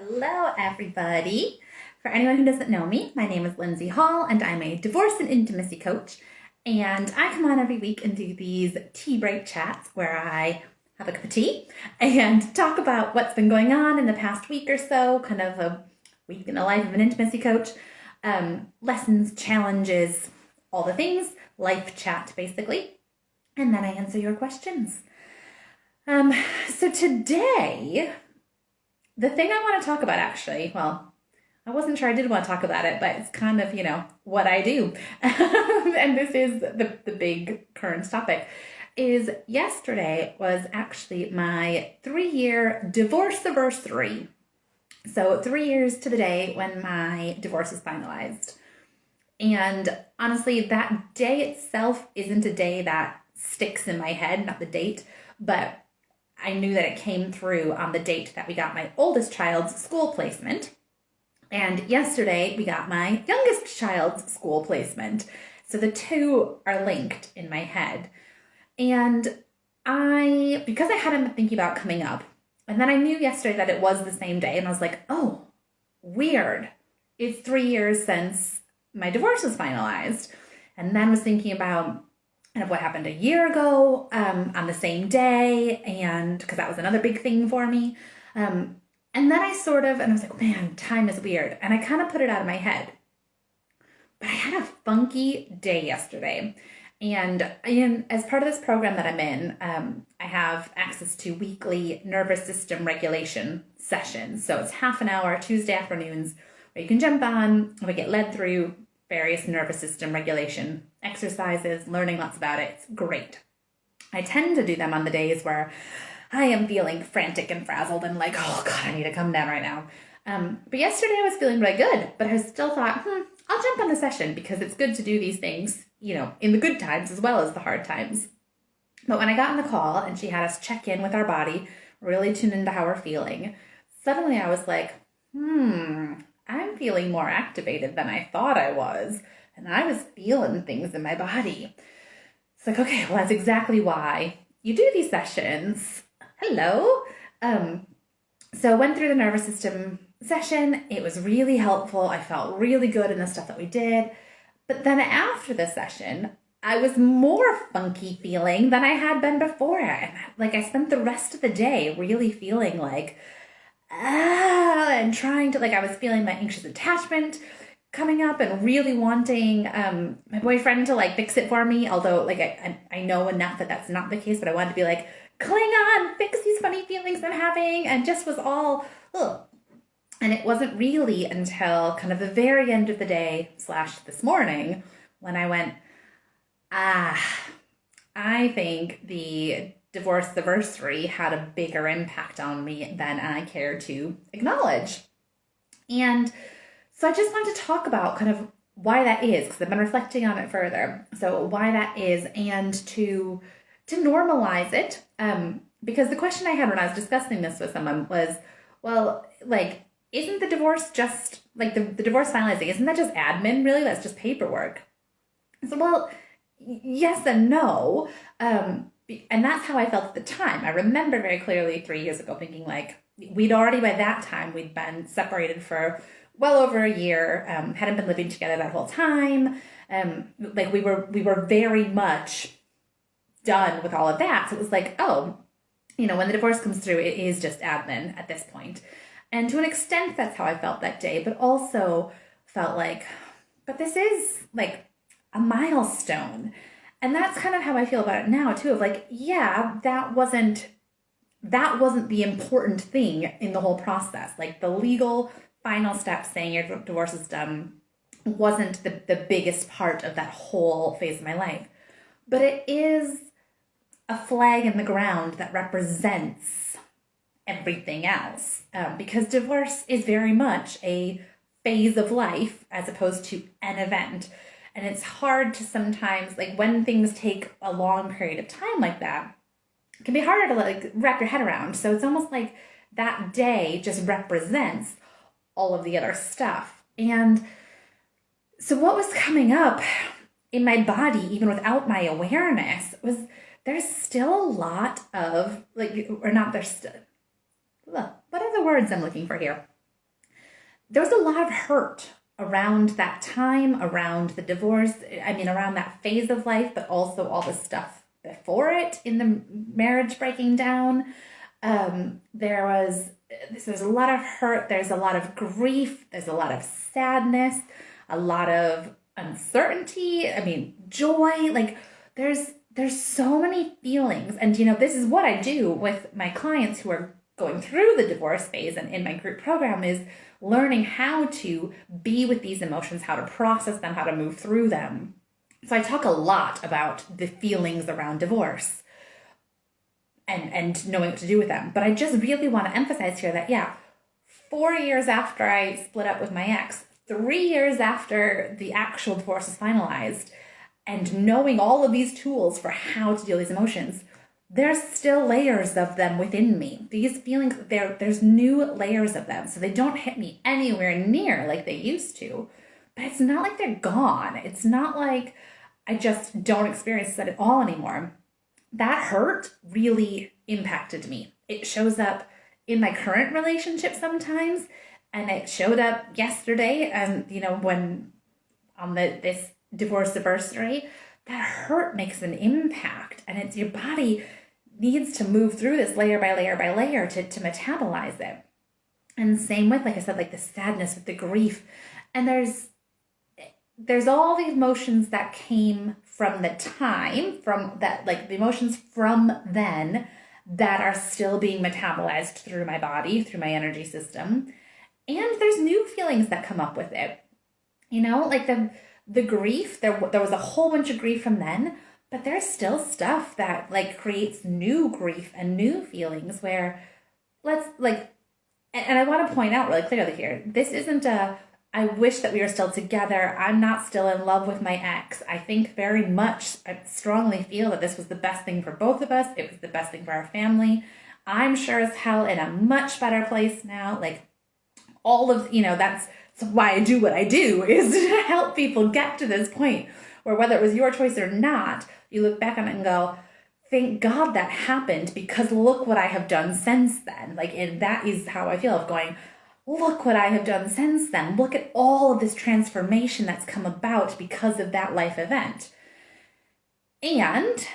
Hello, everybody. For anyone who doesn't know me, my name is Lindsey Hall, and I'm a divorce and intimacy coach. And I come on every week and do these tea break chats where I have a cup of tea and talk about what's been going on in the past week or so, kind of a week in the life of an intimacy coach, lessons, challenges, all the things, life chat basically. And then I answer your questions. So today, the thing I want to talk about actually, well, I wasn't sure I did want to talk about it, but it's kind of, what I do. And this is the big current topic, is yesterday was actually my 3-year divorceversary. So 3 years to the day when my divorce is finalized. And honestly, that day itself isn't a day that sticks in my head, not the date, but I knew that it came through on the date that we got my oldest child's school placement. And yesterday we got my youngest child's school placement. So the two are linked in my head. And because I hadn't been thinking about coming up, and then I knew yesterday that it was the same day, and I was like, oh, weird. It's 3 years since my divorce was finalized. And then was thinking about kind of what happened a year ago on the same day, and because that was another big thing for me. And then I was like, man, time is weird. And I kind of put it out of my head. But I had a funky day yesterday. And as part of this program that I'm in, I have access to weekly nervous system regulation sessions. So it's half an hour, Tuesday afternoons, where you can jump on, we get led through various nervous system regulation exercises, learning lots about it. It's great. I tend to do them on the days where I am feeling frantic and frazzled and like, oh God, I need to come down right now. But yesterday I was feeling really good, but I still thought, I'll jump on the session because it's good to do these things, in the good times as well as the hard times. But when I got on the call and she had us check in with our body, really tune into how we're feeling, suddenly I was like, I'm feeling more activated than I thought I was. And I was feeling things in my body. It's like, okay, well, that's exactly why you do these sessions. Hello. So I went through the nervous system session. It was really helpful. I felt really good in the stuff that we did. But then after the session, I was more funky feeling than I had been before. And I spent the rest of the day really feeling like, and trying to, I was feeling my anxious attachment coming up and really wanting my boyfriend to fix it for me. Although I know enough that that's not the case, but I wanted to be like, cling on, fix these funny feelings I'm having, and just was all, ugh. And it wasn't really until kind of the very end of the day / this morning when I went, I think the divorceversary had a bigger impact on me than I care to acknowledge. And so I just wanted to talk about kind of why that is, because I've been reflecting on it further. So why that is, and to normalize it. Because the question I had when I was discussing this with someone was, well, isn't the divorce just, the divorce finalizing, isn't that just admin, really? That's just paperwork. So, well, yes and no. And that's how I felt at the time. I remember very clearly 3 years ago thinking we'd already, by that time, we'd been separated for well over a year, hadn't been living together that whole time. We were very much done with all of that. So it was when the divorce comes through, it is just admin at this point. And to an extent, that's how I felt that day, but also felt but this is a milestone. And that's kind of how I feel about it now too, of that wasn't the important thing in the whole process. The legal final step saying your divorce is done wasn't the biggest part of that whole phase of my life. But it is a flag in the ground that represents everything else. Because divorce is very much a phase of life as opposed to an event. And it's hard to sometimes, when things take a long period of time like that, it can be harder to wrap your head around. So it's almost like that day just represents all of the other stuff. And so what was coming up in my body, even without my awareness, was there's still a lot of, what are the words I'm looking for here? there was a lot of hurt around that time, around the divorce, around that phase of life, but also all the stuff before it in the marriage breaking down. There's a lot of hurt, there's a lot of grief, there's a lot of sadness, a lot of uncertainty, joy, like there's so many feelings. And this is what I do with my clients who are going through the divorce phase, and in my group program is learning how to be with these emotions, how to process them, how to move through them. So I talk a lot about the feelings around divorce and knowing what to do with them. But I just really want to emphasize here that, 4 years after I split up with my ex, 3 years after the actual divorce was finalized, and knowing all of these tools for how to deal with these emotions, there's still layers of them within me. These feelings, there's new layers of them. So they don't hit me anywhere near like they used to. But it's not like they're gone. It's not like I just don't experience that at all anymore. That hurt really impacted me. It shows up in my current relationship sometimes, and it showed up yesterday, and when on this divorceversary, that hurt makes an impact, and it's your body needs to move through this layer by layer by layer to metabolize it. And same with, like I said, like the sadness, with the grief, and there's all the emotions that came from the time, from that, like the emotions from then that are still being metabolized through my body, through my energy system. And there's new feelings that come up with it. Like the grief, there was a whole bunch of grief from then, but there's still stuff that like creates new grief and new feelings where and I want to point out really clearly here, this isn't I wish that we were still together. I'm not still in love with my ex. I think very much, I strongly feel that this was the best thing for both of us. It was the best thing for our family. I'm sure as hell in a much better place now. Like all of, that's why I do what I do, is to help people get to this point where whether it was your choice or not, you look back on it and go, thank God that happened, because look what I have done since then. And that is how I feel, of going, look what I have done since then. Look at all of this transformation that's come about because of that life event. And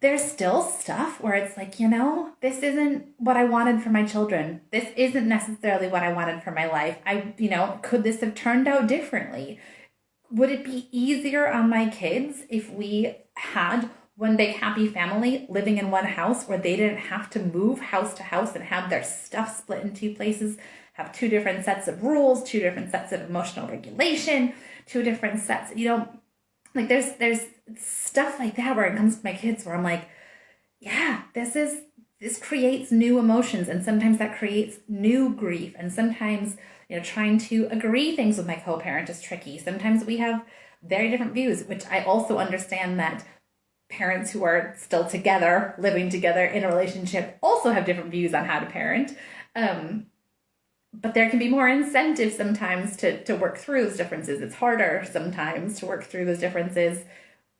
there's still stuff where it's like, this isn't what I wanted for my children. This isn't necessarily what I wanted for my life. Could this have turned out differently? Would it be easier on my kids if we had one big happy family living in one house where they didn't have to move house to house and have their stuff split in two places, have two different sets of rules, two different sets of emotional regulation, two different sets, there's stuff like that where it comes to my kids where I'm like, this creates new emotions, and sometimes that creates new grief, and sometimes, trying to agree things with my co-parent is tricky. Sometimes we have very different views, which I also understand that parents who are still together, living together in a relationship, also have different views on how to parent. But there can be more incentive sometimes to work through those differences. It's harder sometimes to work through those differences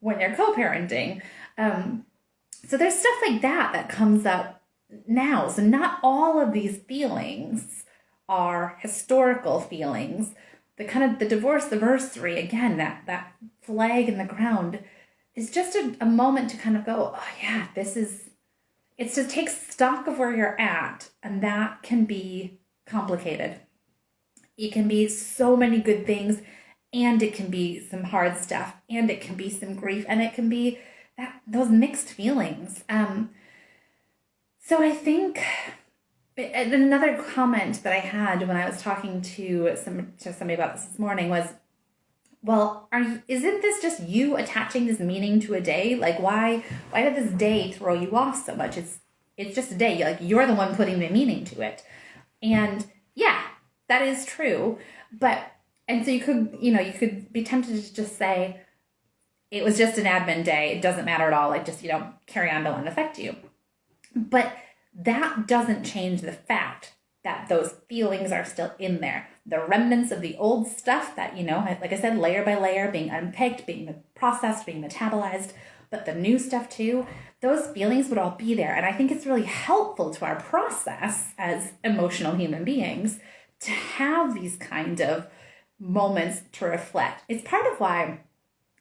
when you're co-parenting. So there's stuff like that comes up now. So not all of these feelings are historical feelings. The divorceversary, again, that flag in the ground is just a moment to kind of go, oh yeah, it's to take stock of where you're at, and that can be complicated. It can be so many good things, and it can be some hard stuff, and it can be some grief, and it can be those mixed feelings. So I think another comment that I had when I was talking to somebody about this morning was, well, isn't this just you attaching this meaning to a day? Like, why did this day throw you off so much? It's just a day. Like, you're the one putting the meaning to it. And yeah, that is true. And so you could be tempted to just say, it was just an admin day. It doesn't matter at all. Like, just, carry on, don't let it affect you. But that doesn't change the fact that those feelings are still in there. The remnants of the old stuff that, like I said, layer by layer, being unpicked, being processed, being metabolized, but the new stuff too, those feelings would all be there. And I think it's really helpful to our process as emotional human beings to have these kind of moments to reflect. It's part of why,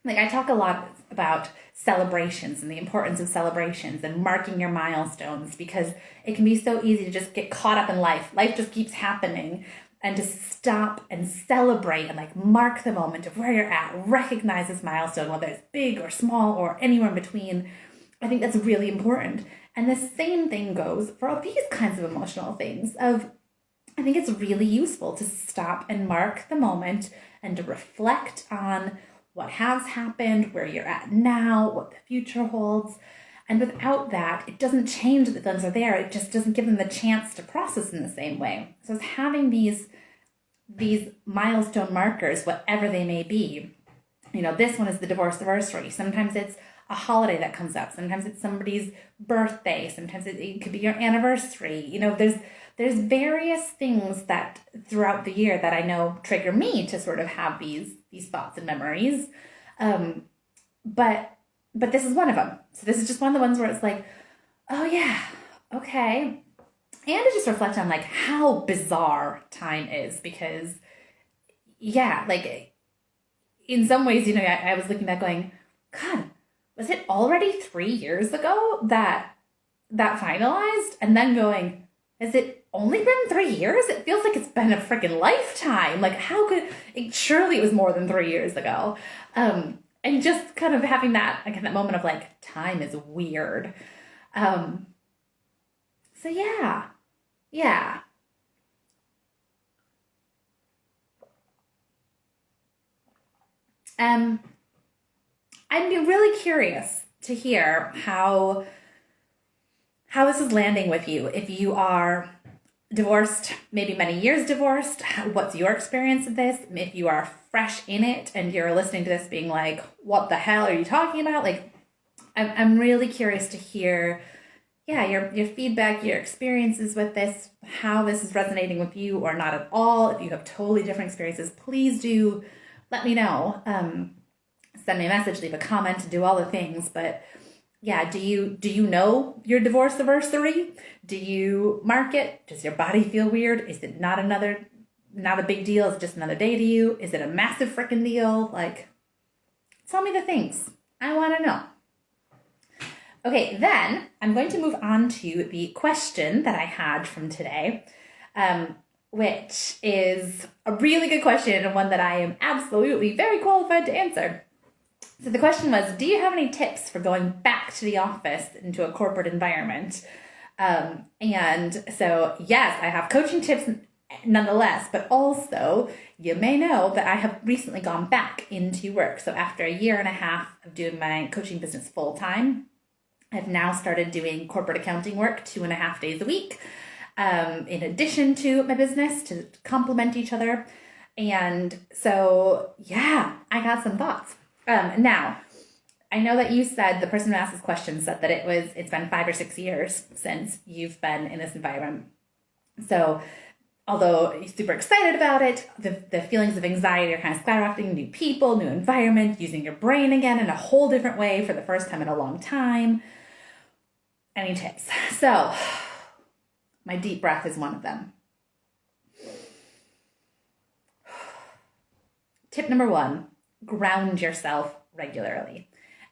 like, I talk a lot about celebrations and the importance of celebrations and marking your milestones, because it can be so easy to just get caught up in life. Life just keeps happening, and to stop and celebrate and like mark the moment of where you're at, recognize this milestone, whether it's big or small or anywhere in between. I think that's really important. And the same thing goes for all these kinds of emotional things. I think it's really useful to stop and mark the moment and to reflect on what has happened, where you're at now, what the future holds. And without that, it doesn't change that the feelings are there. It just doesn't give them the chance to process in the same way. So it's having these milestone markers, whatever they may be. This one is the divorceversary. Sometimes it's a holiday that comes up. Sometimes it's somebody's birthday. Sometimes it could be your anniversary. There's various things that throughout the year that I know trigger me to sort of have these thoughts and memories. But this is one of them. So this is just one of the ones where it's like, oh yeah, okay. And to just reflect on like how bizarre time is, because yeah, like in some ways, I was looking back going, God, was it already 3 years ago that finalized? And then going, has it only been 3 years? It feels like it's been a freaking lifetime. Like surely it was more than 3 years ago. And just kind of having that moment of like, time is weird. So yeah. I'd be really curious to hear how this is landing with you. If you are divorced, maybe many years divorced, what's your experience of this? If you are fresh in it and you're listening to this being like, what the hell are you talking about? Like, I'm really curious to hear, your feedback, your experiences with this, how this is resonating with you or not at all. If you have totally different experiences, please do let me know. Send me a message, leave a comment, do all the things. But yeah, do you know your divorceversary? Do you mark it? Does your body feel weird? Is it not a big deal? Is it just another day to you? Is it a massive freaking deal? Like, tell me the things. I want to know. Okay, then I'm going to move on to the question that I had from today, which is a really good question and one that I am absolutely very qualified to answer. So the question was, do you have any tips for going back to the office into a corporate environment? And so, yes, I have coaching tips nonetheless, but also you may know that I have recently gone back into work. So after a year and a half of doing my coaching business full time, I've now started doing corporate accounting work 2.5 days a week, in addition to my business, to complement each other. And so, yeah, I got some thoughts. Now, I know that you said, the person who asked this question said that it's been 5 or 6 years since you've been in this environment. So although you're super excited about it, the feelings of anxiety are kind of skyrocketing, new people, new environment, using your brain again in a whole different way for the first time in a long time. Any tips? So my deep breath is one of them. Tip number 1, ground yourself regularly.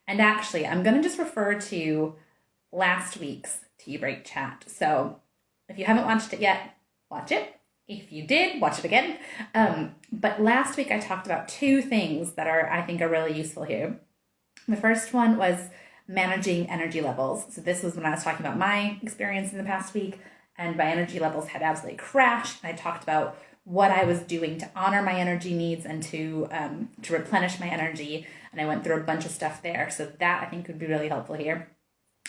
And actually, I'm going to just refer to last week's tea break chat. So if you haven't watched it yet, watch it. If you did, watch it again. But last week I talked about 2 things that I think are really useful here. The first one was managing energy levels. So this was when I was talking about my experience in the past week, and my energy levels had absolutely crashed. And I talked about what I was doing to honor my energy needs and to replenish my energy. And I went through a bunch of stuff there. So that I think would be really helpful here.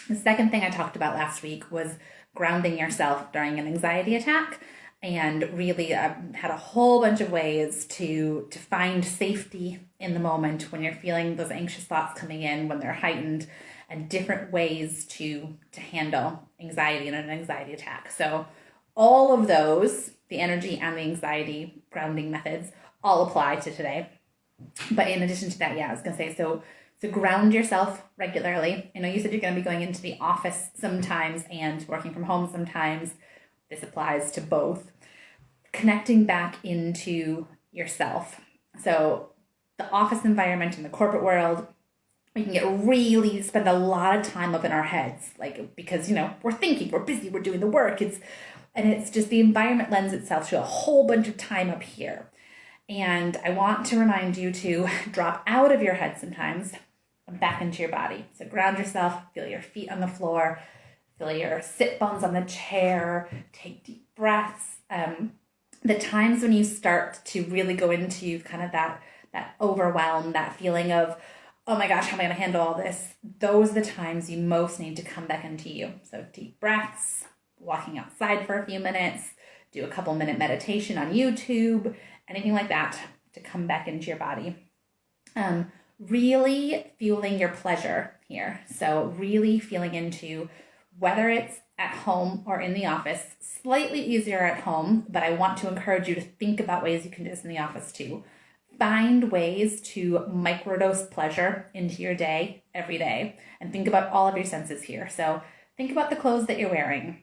The second thing I talked about last week was grounding yourself during an anxiety attack. And really had a whole bunch of ways to find safety in the moment when you're feeling those anxious thoughts coming in, when they're heightened, and different ways to handle anxiety in an anxiety attack. So all of those, the energy and the anxiety grounding methods, all apply to today. But in addition to that, I was going to say, so ground yourself regularly. I know you said you're going to be going into the office sometimes and working from home sometimes. This applies to both. connecting back into yourself. So the office environment in the corporate world, we can spend a lot of time up in our heads, like, because, we're thinking, we're busy, we're doing the work. It's just the environment lends itself to a whole bunch of time up here. And I want to remind you to drop out of your head sometimes and back into your body. So ground yourself, feel your feet on the floor, feel your sit bones on the chair, take deep breaths. The times when you start to really go into kind of that overwhelm, that feeling of, oh my gosh, how am I going to handle all this? Those are the times you most need to come back into you. So deep breaths, walking outside for a few minutes, do a couple minute meditation on YouTube, anything like that to come back into your body. Really fueling your pleasure here. So really feeling into whether it's at home or in the office, slightly easier at home, but I want to encourage you to think about ways you can do this in the office too. Find ways to microdose pleasure into your day every day and think about all of your senses here. So think about the clothes that you're wearing.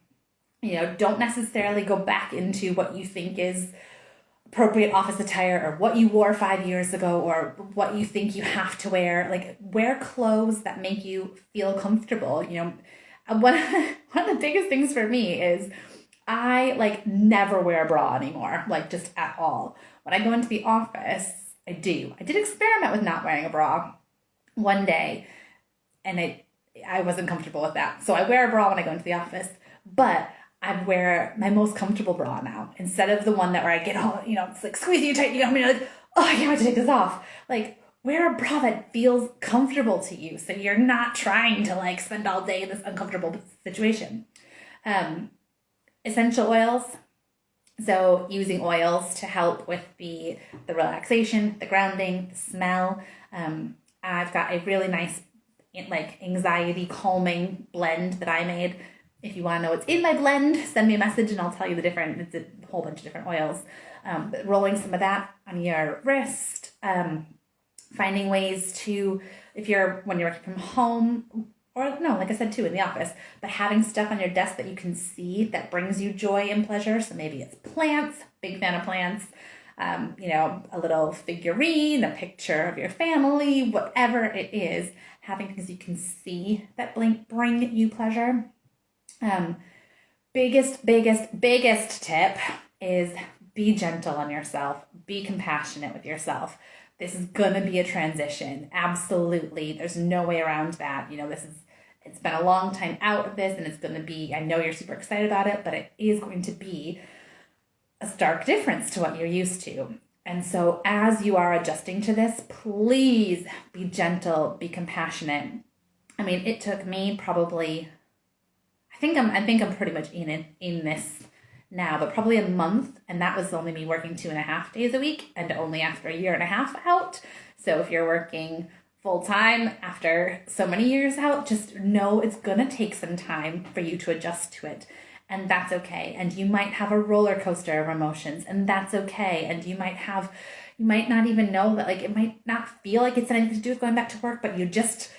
Don't necessarily go back into what you think is appropriate office attire or what you wore 5 years ago or what you think you have to wear. Like, wear clothes that make you feel comfortable. One of the biggest things for me is I never wear a bra anymore, just at all. When I go into the office, I did experiment with not wearing a bra one day, and I wasn't comfortable with that. So I wear a bra when I go into the office, but I wear my most comfortable bra now, instead of the one where I get all, it's like squeezing you tight, you're like, oh, I can't wait to take this off. Wear a bra that feels comfortable to you, so you're not trying to spend all day in this uncomfortable situation. Essential oils. So using oils to help with the relaxation, the grounding, the smell. I've got a really nice anxiety calming blend that I made. If you want to know what's in my blend, send me a message and I'll tell you it's a whole bunch of different oils. But rolling some of that on your wrist, finding ways to, when you're working from home, or no, like I said too, in the office, but having stuff on your desk that you can see that brings you joy and pleasure. So maybe it's plants, big fan of plants, a little figurine, a picture of your family, whatever it is, having things you can see that bring you pleasure. Biggest tip is be gentle on yourself, be compassionate with yourself. This is gonna be a transition. Absolutely. There's no way around that. It's been a long time out of this, and it's going to be, I know you're super excited about it, but it is going to be a stark difference to what you're used to. And so as you are adjusting to this, please be gentle, be compassionate. I mean, it took me probably, I think I'm pretty much in this now, but probably a month, and that was only me working 2.5 days a week, and only after 1.5 years out. So if you're working full-time after so many years out, just know it's gonna take some time for you to adjust to it, and that's okay. And you might have a roller coaster of emotions, and that's okay. And you might not even know that, it might not feel like it's anything to do with going back to work, but you just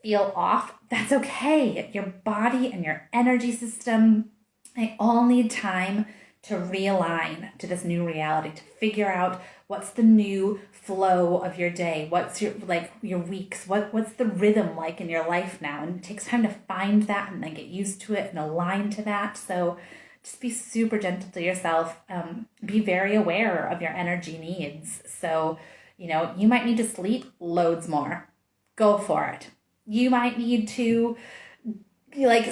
feel off. That's okay. Your body and your energy system, they all need time to realign to this new reality, to figure out what's the new flow of your day, what's your weeks, what's the rhythm like in your life now. And it takes time to find that and then get used to it and align to that. So just be super gentle to yourself. Be very aware of your energy needs. So, you might need to sleep loads more. Go for it. You might need to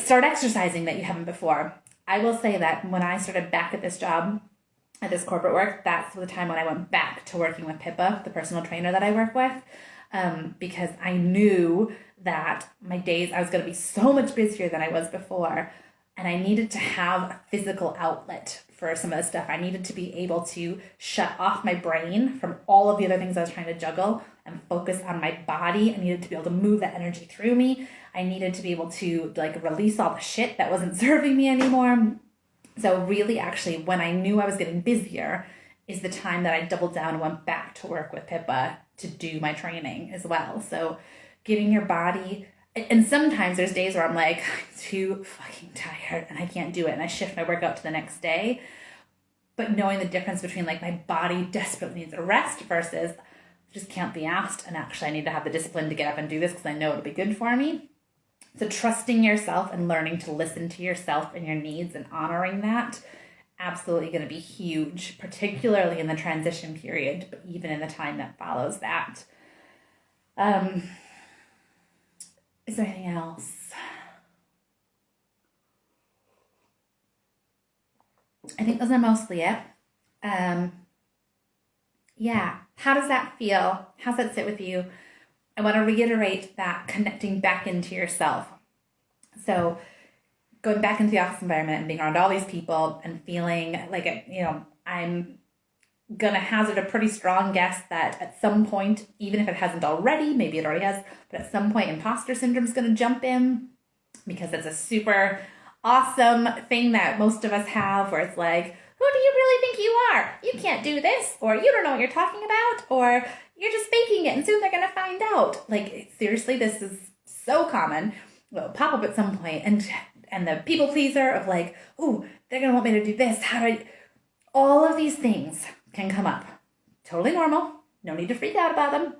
start exercising that you haven't before. I will say that when I started back at this job, at this corporate work, that's the time when I went back to working with Pippa, the personal trainer that I work with, because I knew that my days, I was going to be so much busier than I was before, and I needed to have a physical outlet for some of the stuff. I needed to be able to shut off my brain from all of the other things I was trying to juggle and focus on my body. I needed to be able to move that energy through me. I needed to be able to release all the shit that wasn't serving me anymore. So really, actually, when I knew I was getting busier is the time that I doubled down and went back to work with Pippa to do my training as well. So giving your body, and sometimes there's days where I'm too fucking tired and I can't do it, and I shift my workout to the next day. but knowing the difference between like my body desperately needs a rest versus just can't be asked, and actually I need to have the discipline to get up and do this because I know it'll be good for me. So trusting yourself and learning to listen to yourself and your needs and honoring that, absolutely going to be huge, particularly in the transition period, but even in the time that follows that. Is there anything else? I think those are mostly it. Yeah, how does that feel? How's that sit with you? I want to reiterate that connecting back into yourself. So going back into the office environment and being around all these people and feeling like, I'm going to hazard a pretty strong guess that at some point, even if it hasn't already, maybe it already has, but at some point imposter syndrome is going to jump in, because it's a super awesome thing that most of us have, where it's like, who do you really think you are? You can't do this, or you don't know what you're talking about, or you're just faking it and soon they're going to find out. Like, seriously, this is so common. It'll pop up at some point, and the people pleaser of like, oh, they're going to want me to do this. All of these things can come up. Totally normal. No need to freak out about them.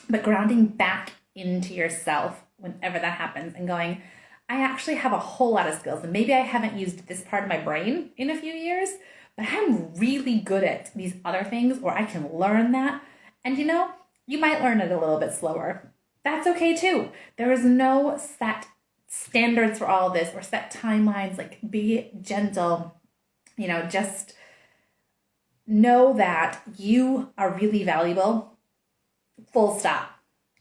But grounding back into yourself whenever that happens and going, I actually have a whole lot of skills, and maybe I haven't used this part of my brain in a few years, but I'm really good at these other things, or I can learn that. And you might learn it a little bit slower. That's okay too. There is no set standards for all of this or set timelines. Like, be gentle, just know that you are really valuable. Full stop.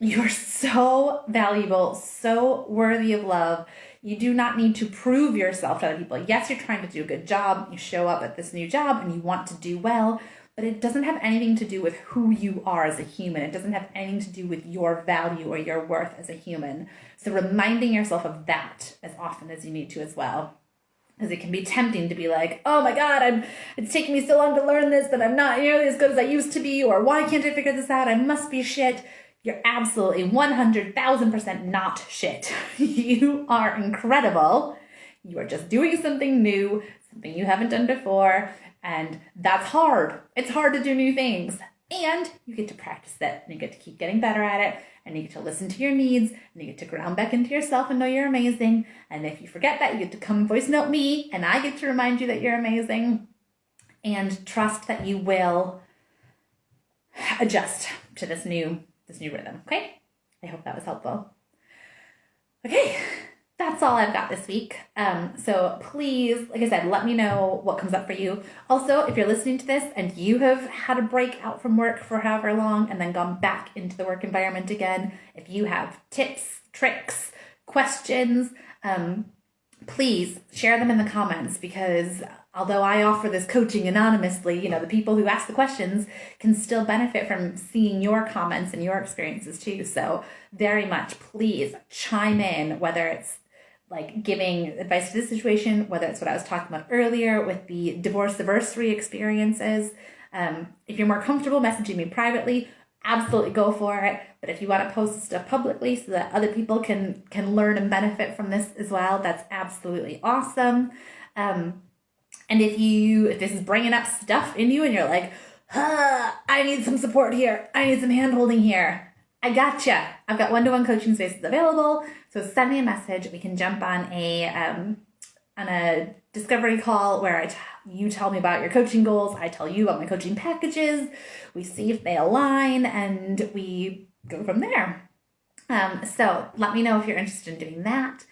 You're so valuable, so worthy of love. You do not need to prove yourself to other people. Yes, you're trying to do a good job. You show up at this new job and you want to do well, but it doesn't have anything to do with who you are as a human. It doesn't have anything to do with your value or your worth as a human. So reminding yourself of that as often as you need to as well. Because it can be tempting to be like, oh my God, it's taking me so long to learn this that I'm not nearly as good as I used to be, or why can't I figure this out? I must be shit. You're absolutely 100,000% not shit. You are incredible. You are just doing something new, something you haven't done before, and that's hard. It's hard to do new things, and you get to practice it, and you get to keep getting better at it, and you get to listen to your needs, and you get to ground back into yourself and know you're amazing. And if you forget that, you get to come voice note me, and I get to remind you that you're amazing, and trust that you will adjust to this new rhythm. Okay, I hope that was helpful. Okay, that's all I've got this week. So please, like I said, let me know what comes up for you. Also, if you're listening to this and you have had a break out from work for however long and then gone back into the work environment again, if you have tips, tricks, questions, please share them in the comments, because although I offer this coaching anonymously, the people who ask the questions can still benefit from seeing your comments and your experiences too. So very much, please chime in, whether it's like giving advice to this situation, whether it's what I was talking about earlier with the divorceversary experiences. If you're more comfortable messaging me privately, absolutely go for it. But if you want to post stuff publicly so that other people can learn and benefit from this as well, that's absolutely awesome. And if this is bringing up stuff in you and you're like, I need some support here, I need some hand-holding here, I gotcha. I've got one-to-one coaching spaces available. So send me a message. We can jump on a discovery call where you tell me about your coaching goals. I tell you about my coaching packages. We see if they align and we go from there. So let me know if you're interested in doing that.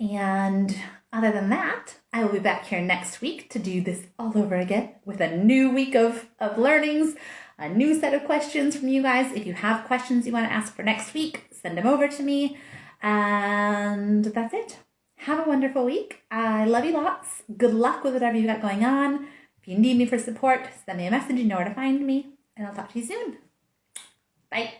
And other than that, I will be back here next week to do this all over again with a new week of learnings, a new set of questions from you guys. If you have questions you want to ask for next week, send them over to me. And that's it. Have a wonderful week. I love you lots. Good luck with whatever you got going on. If you need me for support, send me a message. You know where to find me. And I'll talk to you soon. Bye.